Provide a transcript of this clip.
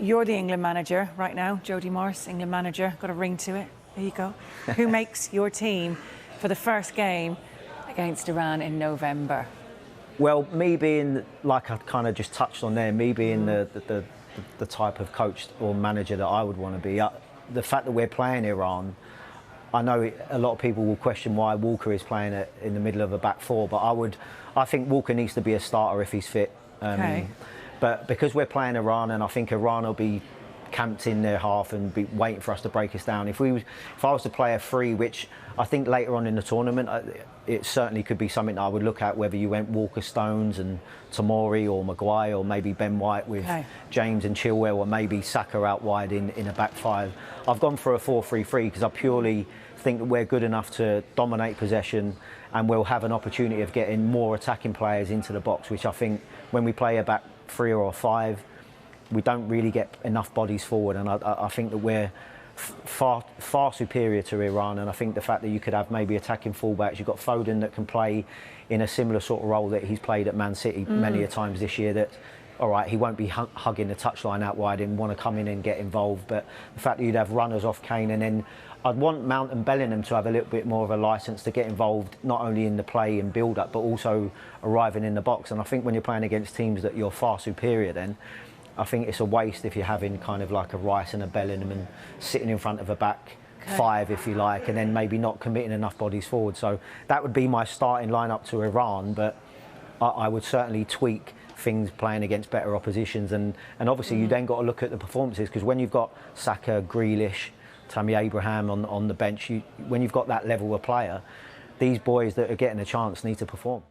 You're the England manager right now, Jody Morris, England manager, got a ring to it. There you go. Who makes your team for the first game against Iran in November? Well, me being, like I kind of just touched on there, me being the type of coach or manager that I would want to be, the fact that we're playing Iran, I know a lot of people will question why Walker is playing it in the middle of a back four, but I think Walker needs to be a starter if he's fit. Okay. But because we're playing Iran, and I think Iran will be camped in their half and be waiting for us to break us down. If I was to play a three, which I think later on in the tournament, it certainly could be something that I would look at, whether you went Walker, Stones and Tomori, or Maguire, or maybe Ben White with James and Chilwell, or maybe Saka out wide in a back five. I've gone for a 4-3-3 because I purely think that we're good enough to dominate possession, and we'll have an opportunity of getting more attacking players into the box, which I think when we play a back three or five, we don't really get enough bodies forward, and I think that we're far superior to Iran. And I think the fact that you could have maybe attacking fullbacks, you've got Foden that can play in a similar sort of role that he's played at Man City many a times this year, that all right, he won't be hugging the touchline out wide and want to come in and get involved, but the fact that you'd have runners off Kane, and then I'd want Mount and Bellingham to have a little bit more of a licence to get involved, not only in the play and build-up, but also arriving in the box. And I think when you're playing against teams that you're far superior, then I think it's a waste if you're having kind of like a Rice and a Bellingham and sitting in front of a back five, if you like, and then maybe not committing enough bodies forward. So that would be my starting lineup to Iran, but I would certainly tweak things playing against better oppositions. And obviously you then got to look at the performances, because when you've got Saka, Grealish, Tammy Abraham on the bench, when you've got that level of player, these boys that are getting a chance need to perform.